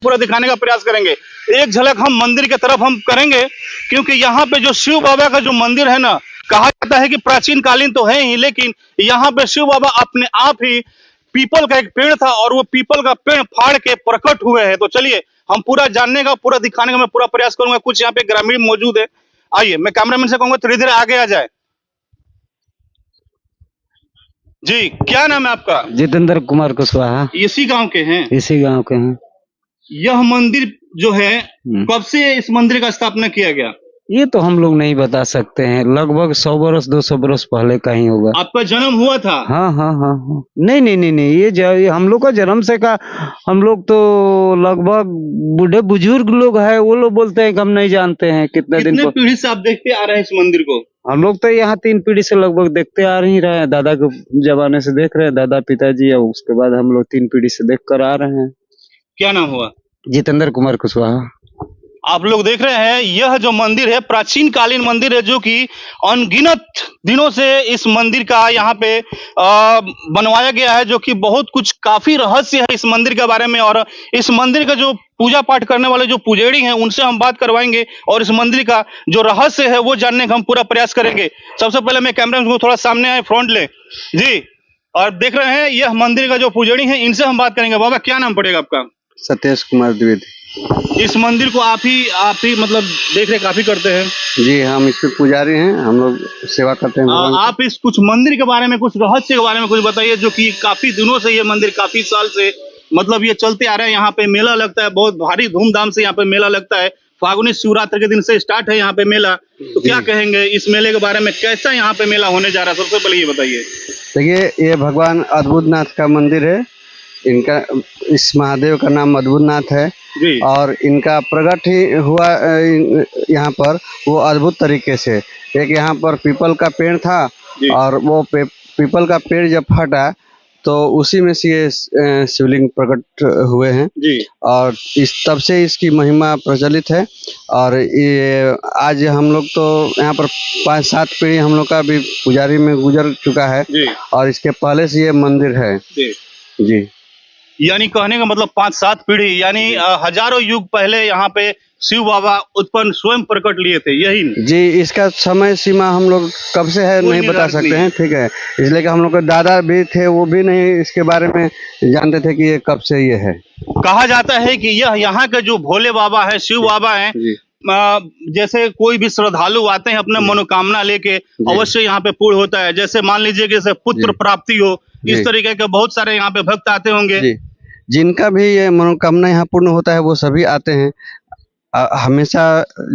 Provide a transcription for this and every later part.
पूरा दिखाने का प्रयास करेंगे। एक झलक हम मंदिर की तरफ हम करेंगे, क्योंकि यहाँ पे जो शिव बाबा का जो मंदिर है ना, कहा जाता है कि प्राचीन कालीन तो है ही, लेकिन यहाँ पे शिव बाबा अपने आप ही पीपल का एक पेड़ था और वो पीपल का पेड़ फाड़ के प्रकट हुए हैं। तो चलिए हम पूरा जानने का, पूरा दिखाने का मैं पूरा प्रयास करूंगा। कुछ यहाँ पे ग्रामीण मौजूद है, आइए मैं कैमरामैन से कहूंगा धीरे धीरे आगे आ जाए। जी, क्या नाम है आपका? जितेंद्र कुमार कुशवाहा। इसी गांव के हैं? इसी गांव के हैं। यह मंदिर जो है कब से इस मंदिर का स्थापना किया गया? ये तो हम लोग नहीं बता सकते हैं, लगभग 100 बरस 200 बरस पहले का ही होगा। आपका जन्म हुआ था? हाँ हाँ हाँ हाँ। नहीं नहीं नहीं नहीं, ये हम लोग का जन्म से का, हम लोग तो लगभग बूढ़े बुजुर्ग लोग हैं, वो लोग बोलते हैं कि हम नहीं जानते हैं कितने दिन कितने पीढ़ी से आप देखते आ रहे हैं इस मंदिर को? हम लोग तो यहाँ 3 पीढ़ी से लगभग देखते आ ही रहे हैं। दादा के जमाने से देख रहे हैं, दादा पिताजी, और उसके बाद हम लोग 3 पीढ़ी से देख कर आ रहे हैं। क्या नाम हुआ? जितेंद्र कुमार कुशवाहा। आप लोग देख रहे हैं यह जो मंदिर है प्राचीन कालीन मंदिर है, जो कि अनगिनत दिनों से इस मंदिर का यहाँ पे बनवाया गया है, जो कि बहुत कुछ काफी रहस्य है इस मंदिर के बारे में। और इस मंदिर का जो पूजा पाठ करने वाले जो पुजारी हैं उनसे हम बात करवाएंगे और इस मंदिर का जो रहस्य है वो जानने का हम पूरा प्रयास करेंगे। सबसे पहले मैं कैमरा को थोड़ा सामने आए, फ्रंट ले जी। और देख रहे हैं यह मंदिर का जो पुजारी है, इनसे हम बात करेंगे। बाबा क्या नाम पड़ेगा आपका? सतीश कुमार द्विवेदी। इस मंदिर को आप ही मतलब देख रेख काफी करते हैं? जी, हम इसके पुजारी हैं, हम लोग सेवा करते हैं। आप इस कुछ मंदिर के बारे में, कुछ रहस्य के बारे में कुछ बताइए, जो कि काफी दिनों से ये मंदिर, काफी साल से मतलब ये चलते आ रहे हैं। यहाँ पे मेला लगता है, बहुत भारी धूमधाम से यहाँ पे मेला लगता है। फागुनी शिवरात्रि के दिन से स्टार्ट है यहाँ पे मेला। तो क्या कहेंगे इस मेले के बारे में, कैसा यहाँ पे मेला होने जा रहा है? सबसे पहले ये बताइए। देखिए, ये भगवान अद्भुतनाथ का मंदिर है। इनका, इस महादेव का नाम अद्भुतनाथ है और इनका प्रकट ही हुआ यहाँ पर वो अद्भुत तरीके से। एक यहाँ पर पीपल का पेड़ था और वो पीपल का पेड़ जब फटा तो उसी में से ये शिवलिंग प्रकट हुए हैं और इस तब से इसकी महिमा प्रचलित है। और ये आज हम लोग तो यहाँ पर 5-7 पीढ़ी हम लोग का भी पुजारी में गुजर चुका है और इसके पहले से ये मंदिर है जी। यानी कहने का मतलब 5-7 पीढ़ी, यानी हजारों युग पहले यहाँ पे शिव बाबा उत्पन्न स्वयं प्रकट लिए थे, यही जी। इसका समय सीमा हम लोग कब से है नहीं बता सकते हैं, ठीक है, इसलिए कि हम लोग के दादा भी थे, वो भी नहीं इसके बारे में जानते थे कि ये कब से ये है। कहा जाता है कि यह यहाँ के जो भोले बाबा है, शिव बाबा है, जैसे कोई भी श्रद्धालु आते हैं अपने मनोकामना लेके, अवश्य यहाँ पे पूर्ण होता है। जैसे मान लीजिए कि जैसे पुत्र प्राप्ति हो, इस तरीके के बहुत सारे यहाँ पे भक्त आते होंगे। जिनका भी ये मनोकामना यहाँ पूर्ण होता है वो सभी आते हैं। हमेशा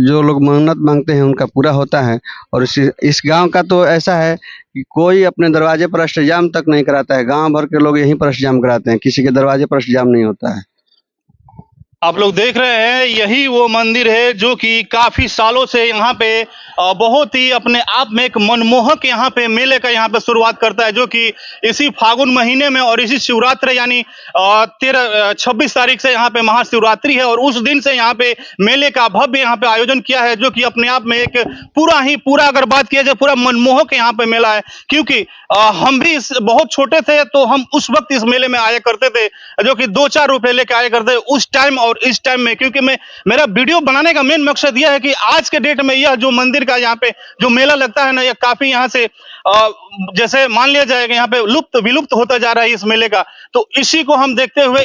जो लोग मन्नत मांगते हैं उनका पूरा होता है। और इस गांव का तो ऐसा है कि कोई अपने दरवाजे पर अष्टजाम तक नहीं कराता है। गांव भर के लोग यहीं पर अष्टजाम कराते हैं, किसी के दरवाजे पर अष्टजाम नहीं होता है। आप लोग देख रहे हैं यही वो मंदिर है जो कि काफी सालों से यहाँ पे बहुत ही अपने आप में एक मनमोहक यहाँ पे मेले का यहाँ पे शुरुआत करता है, जो कि इसी फागुन महीने में और इसी शिवरात्रि यानी 26 तारीख से यहाँ पे महाशिवरात्रि है। और उस दिन से यहाँ पे मेले का भव्य यहाँ पे आयोजन किया है, जो कि अपने आप में एक पूरा अगर बात किया जाए पूरा मनमोहक यहाँ पे मेला है। क्योंकि हम भी बहुत छोटे थे तो हम उस वक्त इस मेले में आया करते थे, जो कि 2-4 रुपए लेके आया करते उस टाइम और इस टाइम में। क्योंकि मेरा वीडियो बनाने का मेन मकसद यह है कि आज के डेट में यह जो मंदिर का यहाँ पे जो मेला लगता है ना, यह काफी यहाँ से जैसे मान लिया जाएगा यहाँ पे विलुप्त होता जा रहा है इस मेले का। तो इसी को हम देखते हुए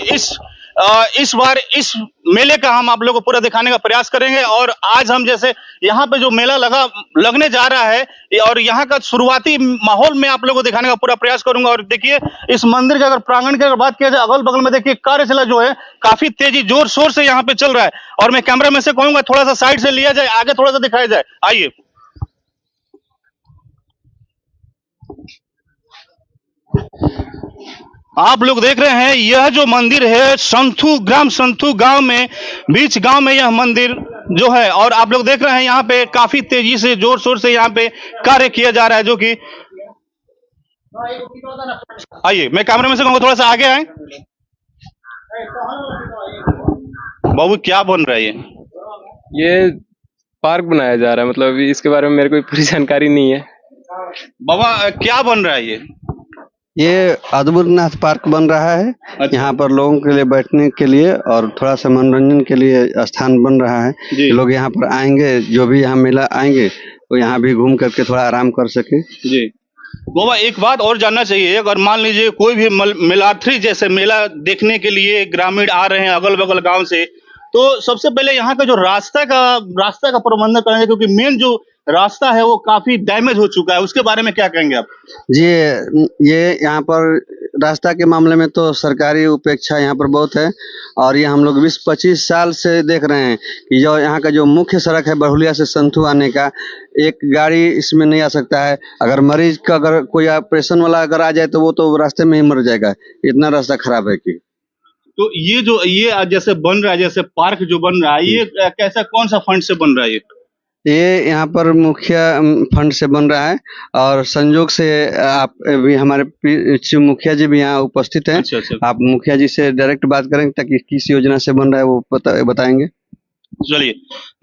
इस बार इस मेले का हम आप लोगों को पूरा दिखाने का प्रयास करेंगे। और आज हम जैसे यहाँ पे जो मेला लगने जा रहा है और यहाँ का शुरुआती माहौल में आप लोगों को दिखाने का पूरा प्रयास करूंगा। और देखिए इस मंदिर के अगर प्रांगण की अगर बात किया जाए, अगल बगल में देखिए कार्यशाला जो है काफी तेजी जोर शोर से यहाँ पे चल रहा है। और मैं कैमरा में से कहूंगा थोड़ा सा साइड से लिया जाए, आगे थोड़ा सा दिखाया जाए, आइए। आप लोग देख रहे हैं यह जो मंदिर है संथू गांव में, बीच गांव में यह मंदिर जो है। और आप लोग देख रहे हैं यहाँ पे काफी तेजी से जोर शोर से यहाँ पे कार्य किया जा रहा है, जो कि आइए मैं कैमरा में से कहूँगा थोड़ा सा आगे आए। बाबू क्या बन रहा है ये पार्क बनाया जा रहा है, मतलब इसके बारे में मेरे को पूरी जानकारी नहीं है। बाबा क्या बन रहा है ये अद्भुतनाथ पार्क बन रहा है। अच्छा। यहाँ पर लोगों के लिए बैठने के लिए और थोड़ा सा मनोरंजन के लिए स्थान बन रहा है। जी। लोग यहाँ पर आएंगे, जो भी यहाँ मेला आएंगे वो यहाँ भी घूम करके थोड़ा आराम कर सके। जी बाबा, एक बात और जानना चाहिए, अगर मान लीजिए कोई भी मेलाथ्री जैसे मेला देखने के लिए ग्रामीण आ रहे हैं अगल बगल गांव से, तो सबसे पहले यहाँ का जो रास्ता का प्रबंधन करेंगे, क्योंकि मेन जो रास्ता है वो काफी डैमेज हो चुका है, उसके बारे में क्या कहेंगे आप? जी, ये यहाँ पर रास्ता के मामले में तो सरकारी उपेक्षा यहाँ पर बहुत है। और ये हम लोग 20-25 साल से देख रहे हैं कि जो यहाँ का जो मुख्य सड़क है बरहुलिया से संथू आने का, एक गाड़ी इसमें नहीं आ सकता है। अगर मरीज का अगर कोई ऑपरेशन वाला अगर आ जाए तो वो तो रास्ते में ही मर जाएगा, इतना रास्ता खराब है कि। तो ये जैसे बन रहा है, जैसे पार्क जो बन रहा है, ये कैसा, कौन सा फंड से बन रहा है? ये यहाँ पर मुखिया फंड से बन रहा है और संजोग से आप भी हमारे चीफ मुखिया जी भी यहाँ उपस्थित हैं। अच्छा अच्छा। आप मुखिया जी से डायरेक्ट बात करेंगे ताकि किस योजना से बन रहा है वो बताएंगे। चलिए,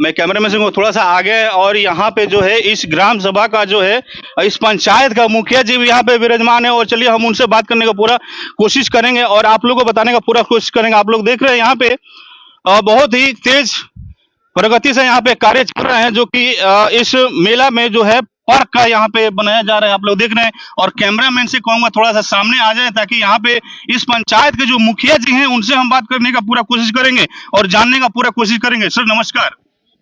मैं कैमरामैन से थोड़ा सा आगे, और यहाँ पे जो है इस ग्राम सभा का जो है इस पंचायत का मुखिया जी भी यहाँ पे विराजमान है, और चलिए हम उनसे बात करने का पूरा कोशिश करेंगे और आप लोगों को बताने का पूरा कोशिश करेंगे। आप लोग देख रहे हैं यहाँ पे बहुत ही तेज प्रगति से यहाँ पे कार्य चल रहे हैं, जो कि इस मेला में जो है पार्क का यहाँ पे बनाया जा रहा है, आप लोग देख रहे हैं। और कैमरामैन से कहूंगा थोड़ा सा सामने आ जाए ताकि यहाँ पे इस पंचायत के जो मुखिया जी हैं उनसे हम बात करने का पूरा कोशिश करेंगे और जानने का पूरा कोशिश करेंगे। सर नमस्कार।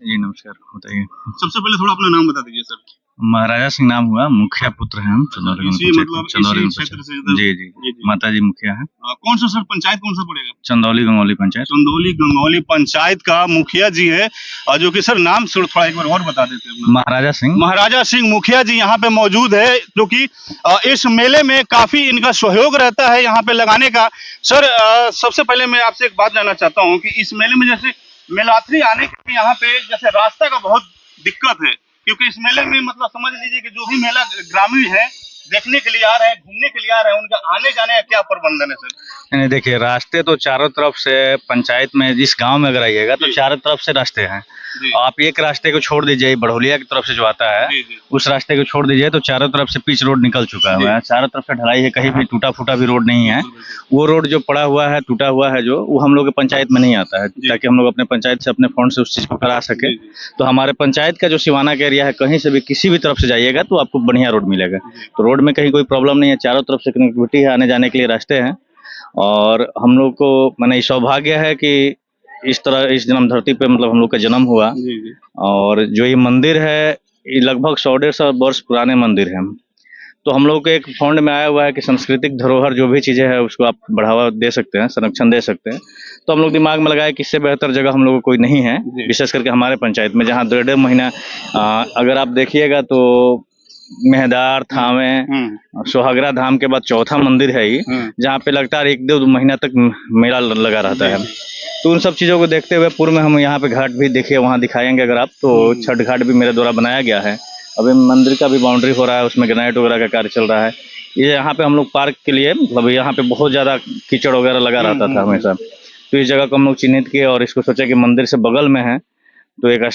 जी नमस्कार, बताइए। सबसे पहले थोड़ा अपना नाम बता दीजिए सर। महाराजा सिंह नाम हुआ, मुखिया पुत्र हैं हम चंदौली क्षेत्र से जी माता जी मुखिया है। कौन सा सर पंचायत कौन सा पड़ेगा? चंदौली गंगौली पंचायत। चंदौली गंगौली पंचायत का मुखिया जी है, जो कि सर नाम थोड़ा एक बार और बता देते हैं। महाराजा सिंह मुखिया जी यहाँ पे मौजूद है, जो कि इस मेले में काफी इनका सहयोग रहता है यहाँ पे लगाने का। सर सबसे पहले मैं आपसे एक बात जानना चाहता हूँ कि इस मेले में जैसे मेलाथ्री आने के यहाँ पे जैसे रास्ता का बहुत दिक्कत है, क्योंकि इस मेले में मतलब समझ लीजिए कि जो भी मेला ग्रामीण है देखने के लिए आ रहे हैं, घूमने के लिए आ रहे हैं, उनका आने जाने का क्या प्रबंधन है सर? नहीं देखिए, रास्ते तो चारों तरफ से पंचायत में, जिस गांव में अगर आइएगा तो चारों तरफ से रास्ते हैं। आप एक रास्ते को छोड़ दीजिए, बड़हुलिया की तरफ से जो आता है उस रास्ते को छोड़ दीजिए तो चारों तरफ से पिच रोड निकल चुका है, चारों तरफ से ढलाई है, कहीं भी टूटा फूटा भी रोड नहीं है। वो रोड जो पड़ा हुआ है, टूटा हुआ है, जो वो हम लोग के पंचायत में नहीं आता है, ताकि हम लोग अपने पंचायत से अपने फंड से उस चीज को करा सके। तो हमारे पंचायत का जो सिवाना का एरिया है, कहीं से भी किसी भी तरफ से जाइएगा तो आपको बढ़िया रोड मिलेगा। तो रोड में कहीं कोई प्रॉब्लम नहीं है, चारों तरफ से कनेक्टिविटी है, आने जाने के लिए रास्ते हैं। और हम लोग को माने सौभाग्य है कि इस तरह इस जन्म धरती पे मतलब हम लोग का जन्म हुआ। और जो ये मंदिर है ये लगभग 100-150 वर्ष पुराने मंदिर है। तो हम लोग के एक फंड में आया हुआ है कि सांस्कृतिक धरोहर जो भी चीजें हैं उसको आप बढ़ावा दे सकते हैं, संरक्षण दे सकते हैं। तो हम लोग दिमाग में लगाए कि इससे बेहतर जगह हम लोग को कोई नहीं है, विशेष करके हमारे पंचायत में, जहाँ 1.5 महीना अगर आप देखिएगा तो मेहदार, थावे, सोहागरा धाम के बाद चौथा मंदिर है ये, जहाँ पे लगातार 1-2 महीना तक मेला लगा रहता है। तो उन सब चीज़ों को देखते हुए पूर्व में हम यहाँ पे घाट भी देखिए, वहाँ दिखाएंगे अगर आप, तो छठ घाट भी मेरे द्वारा बनाया गया है। अभी मंदिर का भी बाउंड्री हो रहा है, उसमें ग्रेनाइट वगैरह का कार्य चल रहा है। ये यहाँ पे हम लोग पार्क के लिए मतलब यहाँ पे बहुत ज़्यादा कीचड़ वगैरह लगा रहता था हमेशा, तो इस जगह को हम लोग चिन्हित किए और इसको सोचा कि मंदिर से बगल में है तो एक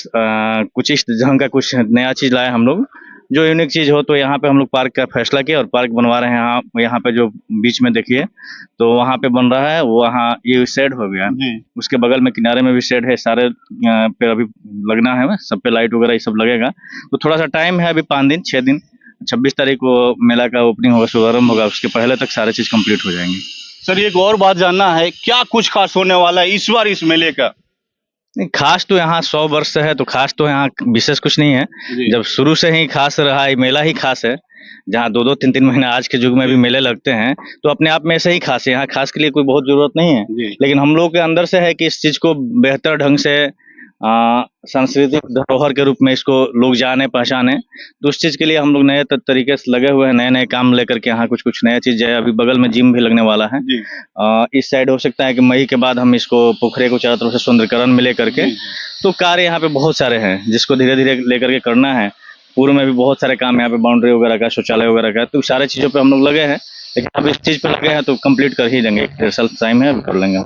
कुछ इस ढंग का कुछ नया चीज़ लाए हम लोग, जो यूनिक चीज़ हो। तो यहाँ पे हम लोग पार्क का फैसला किया और पार्क बनवा रहे हैं। यहाँ पे जो बीच में देखिए तो वहाँ पे बन रहा है, वहाँ ये शेड हो गया, उसके बगल में किनारे में भी शेड है, सारे पे अभी लगना है, सब पे लाइट वगैरह ये सब लगेगा। तो थोड़ा सा टाइम है, अभी 5 दिन 6 दिन, 26 तारीख को मेला का ओपनिंग होगा, शुभारंभ होगा, उसके पहले तक सारे चीज़ कम्प्लीट हो जाएंगे। सर एक और बात जानना है, क्या कुछ खास होने वाला है इस बार इस मेले का? नहीं, खास तो यहाँ 100 वर्ष से है, तो खास तो यहाँ विशेष कुछ नहीं है। जब शुरू से ही खास रहा है, मेला ही खास है। जहाँ 2-2, 3-3 महीने आज के युग में भी मेले लगते हैं, तो अपने आप में ऐसे ही खास है। यहाँ खास के लिए कोई बहुत जरूरत नहीं है, लेकिन हम लोग के अंदर से है कि इस चीज को बेहतर ढंग से सांस्कृतिक धरोहर के रूप में इसको लोग जाने पहचाने। तो उस चीज के लिए हम लोग नए तरीके से लगे हुए हैं, नए नए काम लेकर के यहाँ कुछ नया चीज है। अभी बगल में जिम भी लगने वाला है। इस साइड हो सकता है कि मई के बाद हम इसको पोखरे को चारों तरफ से सौंदर्यकरण में लेकर के, तो कार्य यहाँ पे बहुत सारे हैं जिसको धीरे धीरे लेकर के करना है। पूर्व में भी बहुत सारे काम यहाँ पे बाउंड्री वगैरह का, शौचालय वगैरह का, तो सारे चीजों पे हम लोग लगे हैं। लेकिन अब इस चीज पे लगे हैं तो कंप्लीट कर ही देंगे, 1.5 साल टाइम है, कर लेंगे।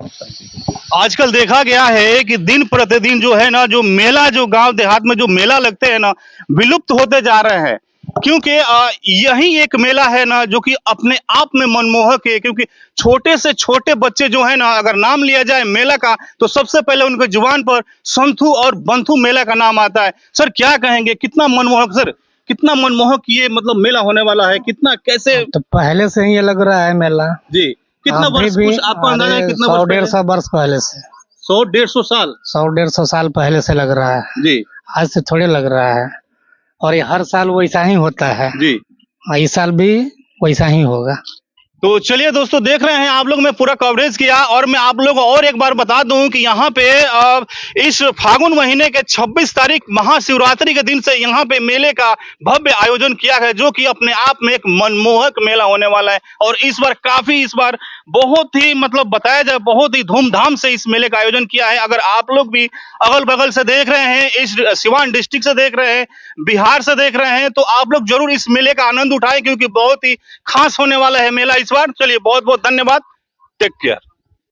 आजकल देखा गया है कि दिन प्रतिदिन जो है ना, जो मेला, जो गांव देहात में जो मेला लगते हैं ना, विलुप्त होते जा रहे हैं। क्योंकि यही एक मेला है ना जो कि अपने आप में मनमोहक है, क्योंकि छोटे से छोटे बच्चे जो है ना, अगर नाम लिया जाए मेला का तो सबसे पहले उनके जुबान पर संथू और बंथू मेला का नाम आता है। सर क्या कहेंगे, कितना मनमोहक, सर कितना मनमोहक ये मतलब मेला होने वाला है, कितना कैसे? तो पहले से ही ये लग रहा है मेला। जी, कितना अभी वर्ष, भी कुछ आपको अंदाजा है कितना 100-150 वर्ष पहले से, 100-150 साल? 100-150 साल पहले से लग रहा है, जी आज से थोड़े लग रहा है। और ये हर साल वैसा ही होता है, जी। इस साल भी वैसा ही होगा। तो चलिए दोस्तों, देख रहे हैं आप लोग, मैं पूरा कवरेज किया और मैं आप लोगों को और एक बार बता दूं कि यहाँ पे इस फागुन महीने के 26 तारीख महाशिवरात्रि के दिन से यहाँ पे मेले का भव्य आयोजन किया है, जो कि अपने आप में एक मनमोहक मेला होने वाला है। और इस बार बहुत ही मतलब बताया जाए बहुत ही धूमधाम से इस मेले का आयोजन किया है। अगर आप लोग भी अगल बगल से देख रहे हैं, इस सिवान डिस्ट्रिक्ट से देख रहे हैं, बिहार से देख रहे हैं, तो आप लोग जरूर इस मेले का आनंद उठाएं, क्योंकि बहुत ही खास होने वाला है मेला इस बार। चलिए बहुत बहुत धन्यवाद, टेक केयर।